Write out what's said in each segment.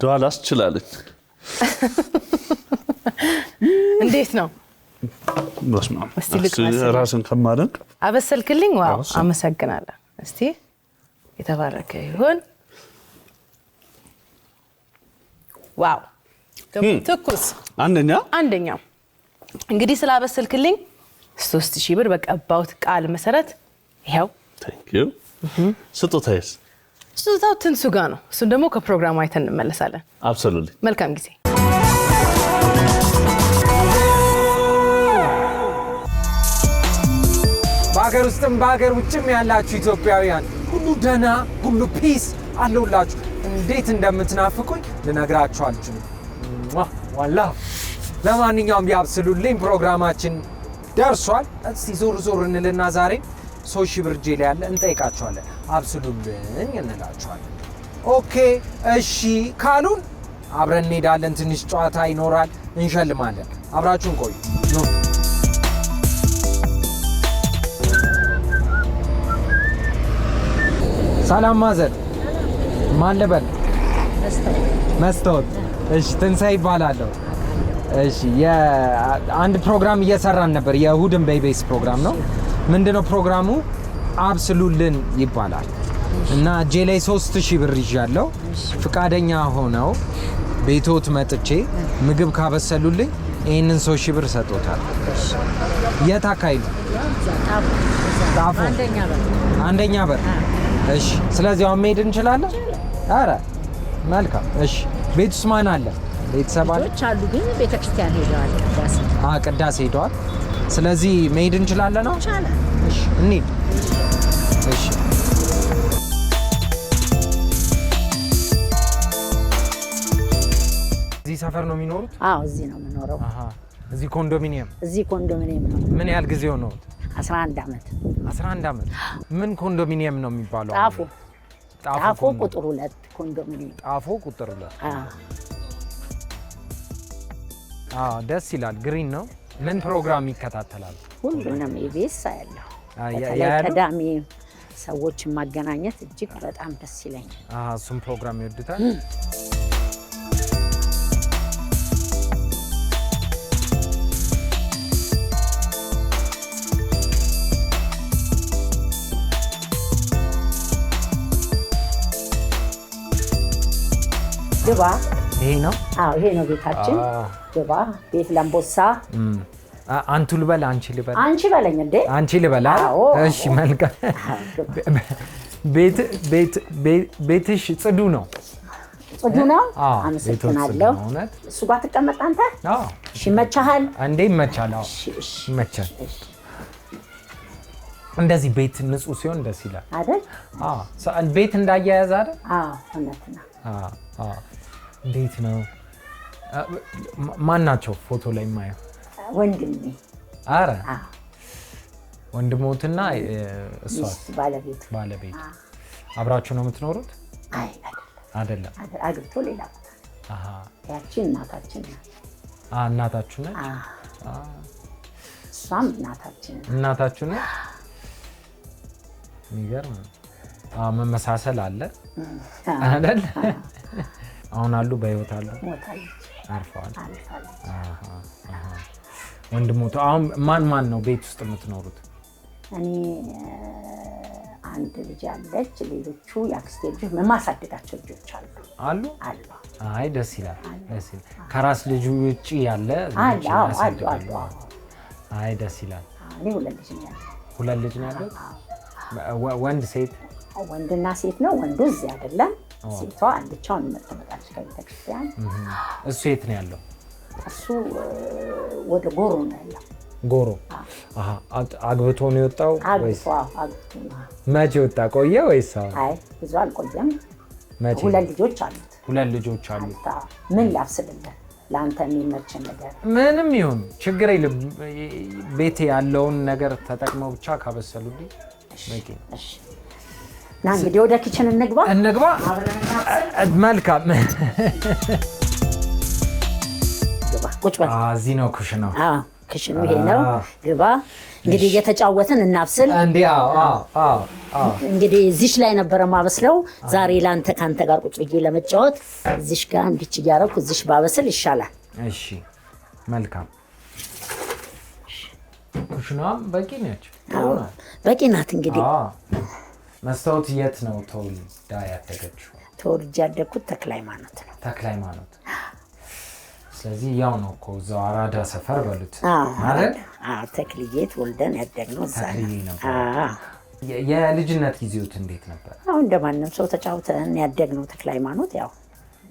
ዶላስ ይችላል እንዴት ነው በስማ ራስን ከማደንቅ አበሰልክልኝ ዋው አመሰግናለሁ እስቲ የተባረከ ይሁን ዋው ትኩስ አንደኛው እንግዲህ ስላበሰልክልኝ 3000 ብር በቀባውት ቃል መሰረት ይሄው Thank you ስጦታው ትንሱ ጋር ነው እሱን ደግሞ ከፕሮግራሙ አይተን እንመለሳለን Absolutely መልካም ጊዜ ባገር ውስጥም ባገር ውጭም ያላችሁ ኢትዮጵያውያን ሁሉ ደና ሁሉ ፒስ አለውላችሁ እንዴት እንደምትናፍቁኝ ልነግራችሁ አልችልም ዋላ ለማንኛውም ያብስሉልኝ ፕሮግራማችን ደርሷል እስቲ ዞር እንልና ዛሬ 3000 ብር ጄል ያለ እንጠይቃችኋለን አብስሉልኝ እንላችኋለን ኦኬ እሺ ካሉን አብረን እንሄዳለን ትንሽ ጨዋታ ይኖራል እንሸልማለን አብራችሁን ቆዩ ሰላም ማዘር ማን ልበል መስታወት እሺ ትንሳኤ ይባላለሁ እሺ አንድ ፕሮግራም እየሰራን ነበር የእሁድን በኢቢኤስ ፕሮግራም ነው ምንድነው ፕሮግራሙ አብስሉልን ይባላል እና ጄሌ 3000 ብር ይዣለሁ ፍቃደኛ ሆነው ቤቶት መጥቼ ምግብ ካበሰሉልኝ ይሄንን 3000 ብር ሰጥቶታል የታካይ ነው ጣፎ አንደኛ በር እሺ ስለዚህ አሁን መሄድ እንችላለን አረ መልካም እሺ ቤቱስ ማን አለ ቤተሰብ አለ አሉ ግን ቤተክርስቲያን ሄደዋል ቅዳሴ ሄደዋል ስለዚህ መሄድ እንችላለን ነው እሺ እንሂድ እሺ እዚህ ሰፈር ነው የሚኖሩት አዎ እዚህ ነው የምኖረው እዚህ ኮንዶሚኒየም ነው ምን ያህል ጊዜው ነው 11 አመት ምን ኮንዶሚኒየም ነው የሚባለው ጣፎ ቁጥር 2 ኮንዶሚኒየም ጣፎ ቁጥር 2 ደስ ይላል ግሪን ነው ምን ፕሮግራም ይከታተላል ሁሉንም ኢቢኤስ ያለው ቀዳሚ ሰዎችን ማገናኘት እጅግ በጣም ደስ ይለኛል እሱም ፕሮግራም ይወዱታል ግባ ይሄ ነው ይሄ ነው ቤታችን ግባ ቤት ለምቦሳ አንቱ ልበል አንቺ በለኝ እንዴ አንቺ ልበል እሺ መልካም ቤትሽ ጽዱ ነው አመሰግናለሁ እሱ ጋር ተቀመጥ አንተ እሺ መቻሃል እንዴ ይመቻል ይመቻል እንደዚህ ቤት ንጹህ ሲሆን ደስ ይላል አይደል ቤት እንዳያያዝ አይደል እውነት ነው እንዴት ነው ማን ናቸው ፎቶ ላይ ማየው ወንድሜ አረ ወንድሞትና እሷ ባለቤት አብራችሁ ነው የምትኖሩት አይ አይደለም አግብቶ ሌላ ቦታ ያቺ እናታችን እናታችሁ ነች እሷም እናታችን ነች የሚገርም መመሳሰል አለ አይደል አሁን አሉ በህይወት አሉ አርፈዋል ወንድሞቱ አሁን ማን ነው ቤት ውስጥ የምትኖሩት እኔ አንድ ልጅ አለች ሌሎቹ ያክስቴ ልጆች ማሳደጋቸው ልጆች አሉ አይ ደስ ይላል ከራስ ልጅ ውጪ ያለ አሉ አይ ደስ ይላል እኔ ሁለት ልጅ ነው ያለው ወንድ ሴት ወንድና ሴት ነው ወንዱ እዚህ አይደለም ሴቷ አንድቻውን መጥተመጣች ከቤተክርስቲያን እሱ የት ነው ያለው እሱ ወደ ጎሮ ነው ያለው ጎሮ አግብቶ ነው የወጣው ወይስ አግብቶ መቼ ወጣ ቆየ ወይስ አይ ብዙ አልቆየም ሁለት ልጆች አሉት ምን ላብስልልህ ላንተ የሚመች ነገር ምንም ይሁን ችግር የለም ቤት ያለውን ነገር ተጠቅመው ብቻ ካበሰሉልኝ በቂ እሺ ና እንግዲህ ወደ ኪችን እንግባ መልካም ግባ ቁጭ በል እዚህ ነው ኩሽናው ኩሽኑ ይሄ ነው ግባ እንግዲህ እየተጫወትን እናብስል። እንግዲህ እዚሽ ላይ ነበረ ማበስለው። ዛሬ ላንተ ካንተ ጋር ቁጭ ብዬ ለመጫወት እዚሽ ጋር እንዲች እያደረኩ እዚሽ ባበስል ይሻላል። እሺ መልካም። ኩሽናም በቂ ነች? በቂ ናት። እንግዲህ መስታወት የት ነው ተወልዳ ያደገችው? ተወልጄ ያደግኩት ተክለ ሃይማኖት ነው። ተክለ ሃይማኖት። ስለዚህ ያው ነው እኮ እዛው አራዳ ሰፈር በሉት ማለት። ተክልዬ ተወልደን ያደግነው እዛ ነው። የልጅነት ጊዜዎት እንዴት ነበር? አሁን እንደማንም ሰው ተጫውተን ያደግነው ተክለ ሃይማኖት። ያው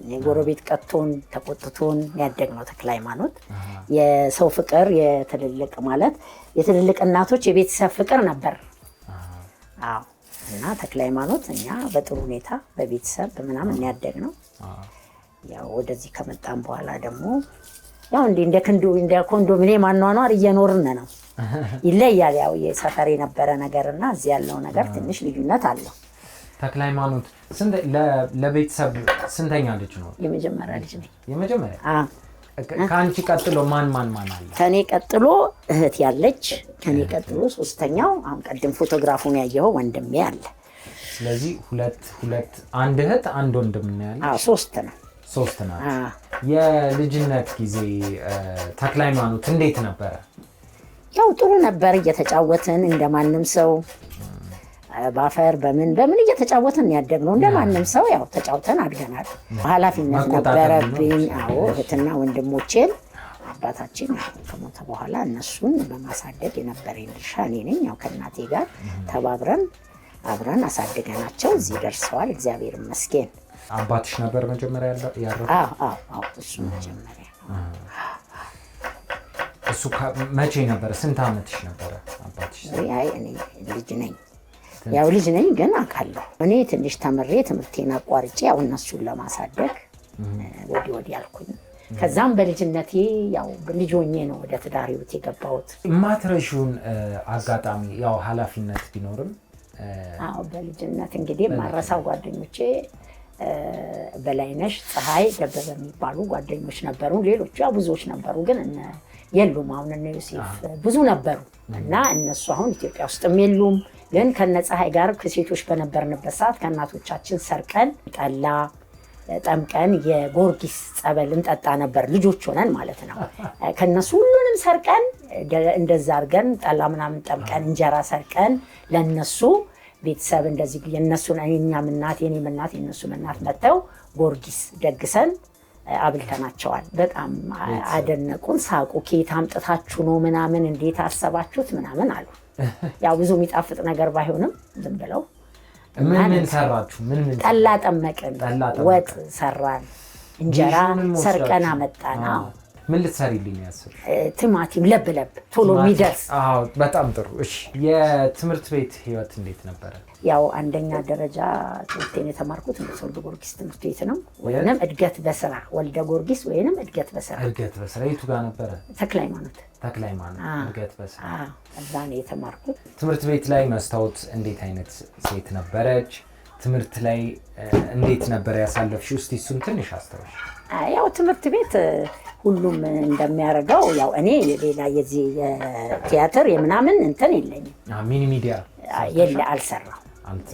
የጎረቤት ቀጥቶን ተቆጥቶን ያደግነው ተክለ ሃይማኖት። የሰው ፍቅር የትልልቅ ማለት የትልልቅ እናቶች የቤተሰብ ፍቅር ነበር። አዎ እና ተክለ ሃይማኖት እኛ በጥሩ ሁኔታ በቤተሰብ በምናምን ያደግነው። ያው ወደዚህ ከመጣን በኋላ ደግሞ ያው እንደ ኮንዶሚኒየም አኗኗር እየኖርን ነው። ይለያል። ያው የሰፈር የነበረ ነገርና እዚህ ያለው ነገር ትንሽ ልዩነት አለው። ተክለ ሃይማኖት ለቤተሰብ ስንተኛ ልጅ ነው? የመጀመሪያ ልጅ ነኝ። የመጀመሪያ? ከአንቺ ቀጥሎ ማን አለ? ከኔ ቀጥሎ እህት ያለች፣ ከኔ ቀጥሎ ሶስተኛው አሁን ቀደም ፎቶግራፉን ያየኸው ወንድሜ አለ። ስለዚህ ሁለት አንድ እህት አንድ ወንድም ነው ያለ? ሶስት ነው። ሶስት ናቸው። የልጅነት ጊዜ ተክለ ሃይማኖት እንዴት ነበረ? ያው ጥሩ ነበር። እየተጫወትን እንደማንም ሰው ባፈር በምን እየተጫወትን ያደግነው እንደማንም ሰው ያው ተጫውተን አድገናል። ኃላፊነት ነበረብኝ። አዎ እህትና ወንድሞቼን አባታችን ከሞተ በኋላ እነሱን በማሳደግ የነበረኝ ድርሻ እኔ ነኝ። ያው ከእናቴ ጋር ተባብረን አብረን አሳድገናቸው እዚህ ደርሰዋል። እግዚአብሔር ይመስገን። አባትሽ ነበር መጀመሪያ ያረፈው? አዎ እሱ መጀመሪያ። እሱ መቼ ነበር? ስንት ዓመትሽ ነበረ አባትሽ? አይ እኔ ልጅ ነኝ። ያው ልጅ ነኝ ግን አውቃለሁ። እኔ ትንሽ ተምሬ ትምህርቴን አቋርጬ ያው እነሱን ለማሳደግ ወዲህ አልኩኝ። ከዛም በልጅነቴ ያው ልጅ ሆኜ ነው ወደ ትዳር ህይወት የገባሁት። ማትረሹን አጋጣሚ ያው ኃላፊነት ቢኖርም በልጅነት እንግዲህ ማረሳው ጓደኞቼ በላይነሽ፣ ፀሐይ፣ ደበበ የሚባሉ ጓደኞች ነበሩ። ሌሎቹ ያው ብዙዎች ነበሩ ግን የሉም። አሁን እነ ዮሴፍ ብዙ ነበሩ እና እነሱ አሁን ኢትዮጵያ ውስጥም የሉም። ግን ከነ ፀሐይ ጋር ከሴቶች በነበርንበት ሰዓት ከእናቶቻችን ሰርቀን ጠላ ጠምቀን የጎርጊስ ጸበል እንጠጣ ነበር። ልጆች ሆነን ማለት ነው። ከነሱ ሁሉንም ሰርቀን እንደዛ አድርገን ጠላ ምናምን ጠምቀን እንጀራ ሰርቀን ለነሱ ቤተሰብ እንደዚህ የነሱን እኛም እናት የኔም እናት የነሱም እናት መጥተው ጎርጊስ ደግሰን አብልተናቸዋል። በጣም አደነቁን፣ ሳቁ። ከየት አምጥታችሁ ነው ምናምን እንዴት አሰባችሁት ምናምን አሉ። ያው ብዙ የሚጣፍጥ ነገር ባይሆንም ዝም ብለው ምን ሰራችሁ? ጠላ ጠመቅን፣ ወጥ ሰራን፣ እንጀራ ሰርቀን አመጣን። ምን ልትሰሪልኝ ያስብሽ? ቲማቲም ለብለብ ቶሎ የሚደርስ። በጣም ጥሩ። እሺ የትምህርት ቤት ህይወት እንዴት ነበረ? ያው አንደኛ ደረጃ ትምህርቴን የተማርኩት ወልደ ጊዮርጊስ ትምህርት ቤት ነው፣ ወይንም እድገት በስራ ወልደ ጊዮርጊስ ወይንም እድገት በስራ። እድገት በስራ የቱ ጋር ነበረ? ተክለ ሃይማኖት። እድገት በስራ እዛ ነው የተማርኩት። ትምህርት ቤት ላይ መስታወት እንዴት አይነት ሴት ነበረች? ትምህርት ላይ እንዴት ነበር ያሳለፍሽው? እስቲ እሱን ትንሽ አስታውሽ። ያው ትምህርት ቤት ሁሉም እንደሚያደርገው ያው እኔ ሌላ የዚህ የቲያትር የምናምን እንትን የለኝም። ሚኒ ሚዲያ አልሰራም።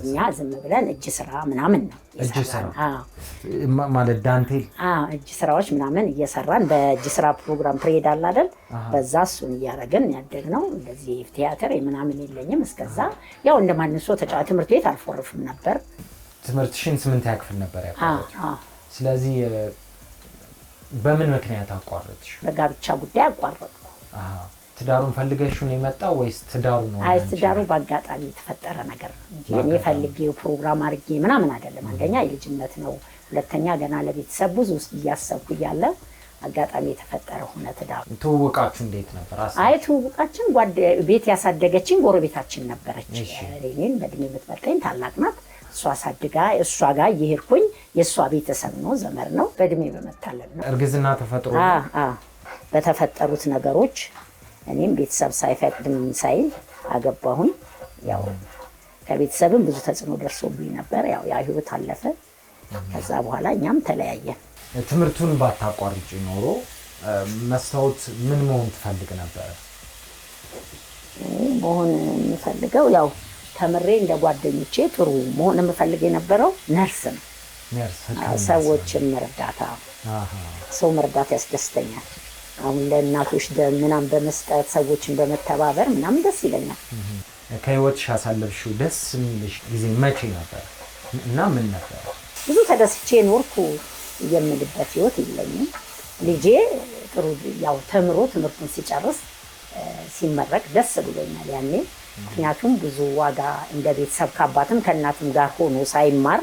እኛ ዝም ብለን እጅ ስራ ምናምን ነው እጅ ስራ ማለት ዳንቴል እጅ ስራዎች ምናምን እየሰራን በእጅ ስራ ፕሮግራም ፕሬድ አለ አይደል? በዛ እሱን እያደረግን ያደግነው። እንደዚህ ቲያትር ምናምን የለኝም። እስከዛ ያው እንደማንም ሰው ትምህርት ቤት አልፎርፍም ነበር። ትምህርትሽን 8ኛ ክፍል ነበር ያቋረጥሽው? ስለዚህ በምን ምክንያት አቋረጥሽ? በጋብቻ ጉዳይ አቋረጥኩ። ትዳሩን ፈልገሽው ነው የመጣው ወይስ ትዳሩ ነው? አይ ትዳሩ በአጋጣሚ የተፈጠረ ነገር ነው እንጂ እኔ ፈልጌው ፕሮግራም አድርጌ ምናምን አይደለም። አንደኛ የልጅነት ነው፣ ሁለተኛ ገና ለቤተሰብ ብዙ ውስጥ እያሰብኩ እያለ አጋጣሚ የተፈጠረ ሆነ ትዳሩ። ትውውቃችሁ እንዴት ነበር? አይ ትውውቃችን ቤት ያሳደገችን ጎረቤታችን ነበረች። እኔን በእድሜ የምትበልጠኝ ታላቅ ናት። እሷ አሳድጋ እሷ ጋር እየሄድኩኝ የእሷ ቤተሰብ ነው፣ ዘመድ ነው። በእድሜ በመታለል ነው። እርግዝና ተፈጥሮ በተፈጠሩት ነገሮች እኔም ቤተሰብ ሳይፈቅድም ሳይል አገባሁኝ። ያው ከቤተሰብም ብዙ ተጽዕኖ ደርሶብኝ ነበር። ያው ያ ህይወት አለፈ። ከዛ በኋላ እኛም ተለያየን። ትምህርቱን ባታቋርጪ ኖሮ መስታወት ምን መሆን ትፈልግ ነበር? መሆን የምፈልገው ያው ተምሬ እንደ ጓደኞቼ ጥሩ መሆን የምፈልግ የነበረው ነርስ ነው። ሰዎችን መርዳት፣ ሰው መርዳት ያስደስተኛል። አሁን ለእናቶች ደም ምናምን በመስጠት ሰዎችን በመተባበር ምናምን ደስ ይለኛል። ከህይወትሽ አሳለፍሽው ደስ የሚልሽ ጊዜ መቼ ነበር እና ምን ነበር? ብዙ ተደስቼ ኖርኩ የምልበት ህይወት የለኝም። ልጄ ጥሩ ያው ተምሮ ትምህርቱን ሲጨርስ ሲመረቅ ደስ ብሎኛል ያኔ። ምክንያቱም ብዙ ዋጋ እንደ ቤተሰብ ከአባትም ከእናትም ጋር ሆኖ ሳይማር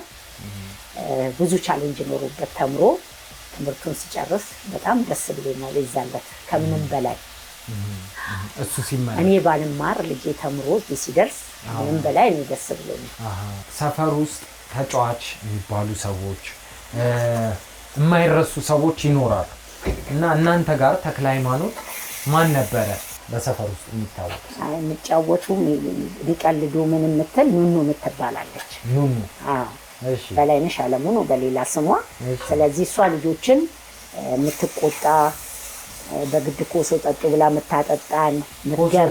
ብዙ ቻሌንጅ ኖሮበት ተምሮ ትምህርቱን ሲጨርስ በጣም ደስ ብሎኛል የዛለት ከምንም በላይ። እሱ ሲመረቅ እኔ ባልማር ልጄ ተምሮ ሲደርስ ምንም በላይ እኔ ደስ ብሎኛል። ሰፈር ውስጥ ተጫዋች የሚባሉ ሰዎች የማይረሱ ሰዎች ይኖራሉ እና እናንተ ጋር ተክለ ሃይማኖት ማን ነበረ በሰፈር ውስጥ የሚታወቅ? የሚጫወቱ ሊቀልዱ ምን የምትል ኑኑ የምትባላለች። ኑኑ? እሺ። በላይነሽ አለሙ ነው በሌላ ስሟ። ስለዚህ እሷ ልጆችን የምትቆጣ በግድ ኮሶ ጠጡ ብላ የምታጠጣን ምትገር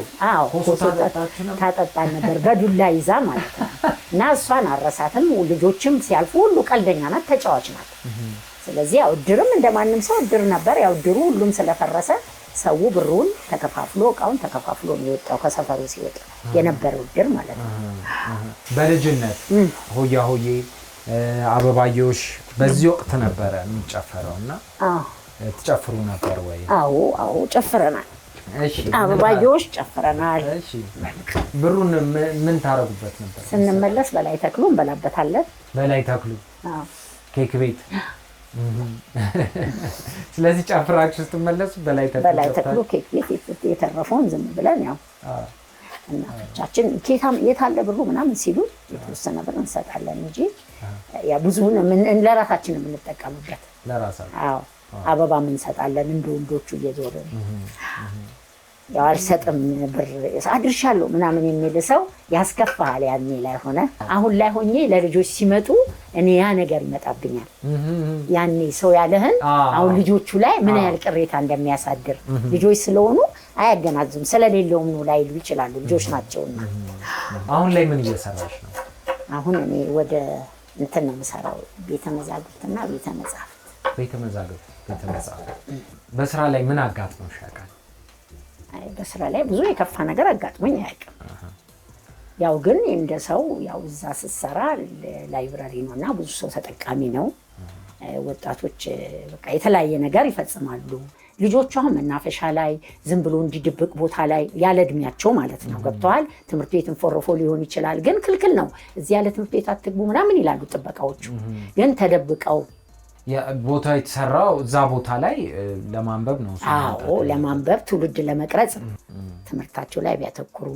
ኮሶ ታጠጣን ነበር በዱላ ይዛ ማለት ነው። እና እሷን አረሳትም። ልጆችም ሲያልፉ ሁሉ ቀልደኛ ናት፣ ተጫዋች ናት። ስለዚህ ያው እድርም እንደማንም ሰው እድር ነበር። ያው እድሩ ሁሉም ስለፈረሰ ሰው ብሩን ተከፋፍሎ እቃውን ተከፋፍሎ ነው የወጣው ከሰፈሩ ሲወጣ የነበረው እድር ማለት ነው። በልጅነት ሆያ ሆዬ አበባዮሽ በዚህ ወቅት ነበረ የሚጨፈረው እና ትጨፍሩ ነበር ወይ? አዎ ጨፍረናል። እሺ አበባዮሽ ጨፍረናል። እሺ ብሩን ምን ታረጉበት ነበር? ስንመለስ በላይ ተክሉ እንበላበታለን። በላይ ተክሉ ኬክ ቤት። ስለዚህ ጨፍራችሁ ስትመለሱ በላይ ተክሉ ኬክ ቤት የተረፈውን ዝም ብለን ያው እናቶቻችን የት አለ ብሩ ምናምን ሲሉ የተወሰነ ብር እንሰጣለን እንጂ ያ ብዙውን ለራሳችን የምንጠቀምበት ለራሳችን። አበባ እንሰጣለን እንደ ወንዶቹ እየዞርን ያው አልሰጥም ብር አድርሻለሁ ምናምን የሚል ሰው ያስከፋል። ያኔ ላይ ሆነ አሁን ላይ ሆኜ ለልጆች ሲመጡ እኔ ያ ነገር ይመጣብኛል። ያኔ ሰው ያለህን አሁን ልጆቹ ላይ ምን ያህል ቅሬታ እንደሚያሳድር ልጆች ስለሆኑ አያገናዝም። ስለሌለውም ነው ላይሉ ይችላሉ፣ ልጆች ናቸውና። አሁን ላይ ምን እየሰራሽ ነው? አሁን እኔ ወደ እንትን ነው የምሰራው፣ ቤተ መዛግብትና ቤተ መጻሕፍት። ቤተ መዛግብት ቤተ መጻሕፍት። በስራ ላይ ምን አጋጥሞሽ ያውቃል? በስራ ላይ ብዙ የከፋ ነገር አጋጥሞኝ አያውቅም። ያው ግን እንደ ሰው ያው እዛ ስትሰራ ላይብራሪ ነውና ብዙ ሰው ተጠቃሚ ነው። ወጣቶች በቃ የተለያየ ነገር ይፈጽማሉ። ልጆቹ አሁን መናፈሻ ላይ ዝም ብሎ እንዲድብቅ ቦታ ላይ ያለ እድሜያቸው ማለት ነው ገብተዋል። ትምህርት ቤትን ፎርፎ ሊሆን ይችላል፣ ግን ክልክል ነው። እዚህ ያለ ትምህርት ቤት አትግቡ ምናምን ይላሉ ጥበቃዎቹ። ግን ተደብቀው ቦታ የተሰራው እዛ ቦታ ላይ ለማንበብ ነው። ለማንበብ ትውልድ ለመቅረጽ ትምህርታቸው ላይ ቢያተኩሩ፣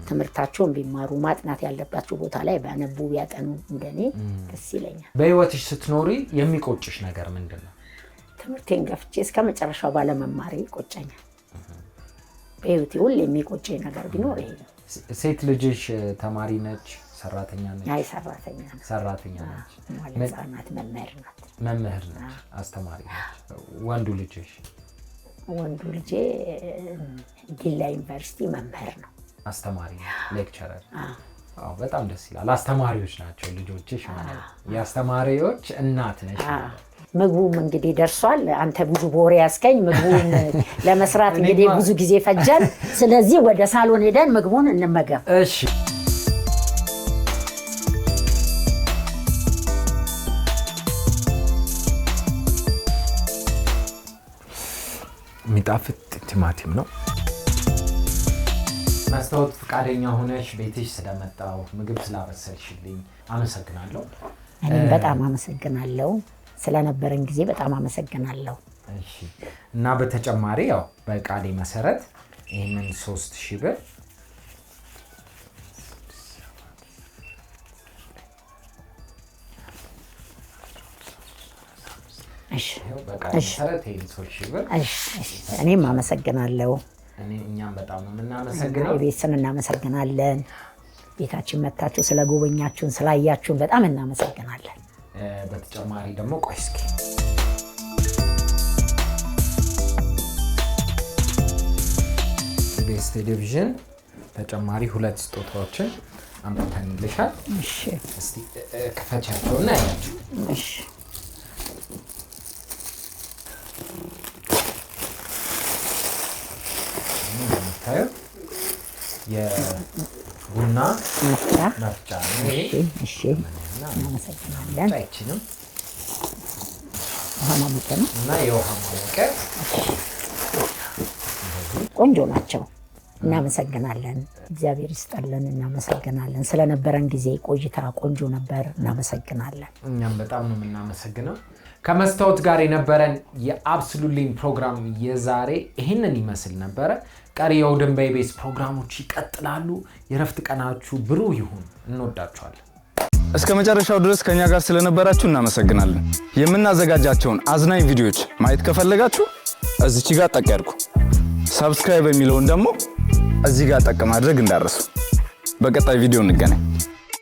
ትምህርታቸውን ቢማሩ፣ ማጥናት ያለባቸው ቦታ ላይ ቢያነቡ ቢያጠኑ እንደኔ ደስ ይለኛል። በህይወትሽ ስትኖሪ የሚቆጭሽ ነገር ምንድን ነው? ትምህርቴን ገፍቼ እስከ መጨረሻው ባለመማሬ ይቆጨኛል። በህይወቴ ሁሌ የሚቆጨኝ ነገር ቢኖር ይሄ ነው። ሴት ልጅሽ ተማሪ ነች? ሰራተኛ ነች? አይ ሰራተኛ ነች። ሰራተኛ ነች። ህጻናት መምህር ናት። መምህር ነች፣ አስተማሪ ነች። ወንዱ ልጅሽ? ወንዱ ልጄ ዲላ ዩኒቨርሲቲ መምህር ነው፣ አስተማሪ ነው፣ ሌክቸረር። በጣም ደስ ይላል። አስተማሪዎች ናቸው ልጆችሽ ማለት ነው። የአስተማሪዎች እናት ነሽ። ምግቡም እንግዲህ ደርሷል። አንተ ብዙ ቦሬ ያስከኝ ምግቡን ለመስራት እንግዲህ ብዙ ጊዜ ፈጀን። ስለዚህ ወደ ሳሎን ሄደን ምግቡን እንመገብ። እሺ። የሚጣፍጥ ቲማቲም ነው። መስታወት ፈቃደኛ ሆነሽ ቤትሽ ስለመጣው ምግብ ስላበሰልሽልኝ አመሰግናለሁ። እኔም በጣም አመሰግናለሁ። ስለነበረን ጊዜ በጣም አመሰግናለሁ። እሺ። እና በተጨማሪ ያው በቃሌ መሰረት ይሄንን 3000 ብር እኔም አመሰግናለሁ። እኛም በጣም ነው የምናመሰግነው። ቤተሰን እናመሰግናለን። ቤታችን መታችሁ ስለጎበኛችሁን ስላያችሁን በጣም እናመሰግናለን። በተጨማሪ ደግሞ ቆይ እስኪ ኢቢኤስ ቴሌቪዥን ተጨማሪ 2 ስጦታዎችን አምጥተንልሻል። እሺ እስቲ ከፈቻቸውና ያያችሁ። እሺ ታዩ የቡና መፍጫ ነው። እሺ እናመሰግናለን። ጫይችንም ውሃ ማሞቂያ ነው እና የውሃ ማሞቂያ ቆንጆ ናቸው። እናመሰግናለን። እግዚአብሔር ይስጥልን። እናመሰግናለን ስለነበረን ጊዜ ቆይታ ቆንጆ ነበር። እናመሰግናለን። እኛም በጣም ነው የምናመሰግነው። ከመስታወት ጋር የነበረን የአብሶሉትሊ ፕሮግራም የዛሬ ይሄንን ይመስል ነበር። ቀሪ የእሑድን በኢቢኤስ ፕሮግራሞች ይቀጥላሉ። የረፍት ቀናችሁ ብሩህ ይሁን። እንወዳችኋለን። እስከ መጨረሻው ድረስ ከኛ ጋር ስለነበራችሁ እናመሰግናለን። የምናዘጋጃቸውን አዝናኝ ቪዲዮዎች ማየት ከፈለጋችሁ እዚች ጋር ጠቅ ያድርጉ። ሰብስክራይብ የሚለውን ደግሞ እዚህ ጋር ጠቅ ማድረግ እንዳትረሱ። በቀጣይ ቪዲዮ እንገናኝ።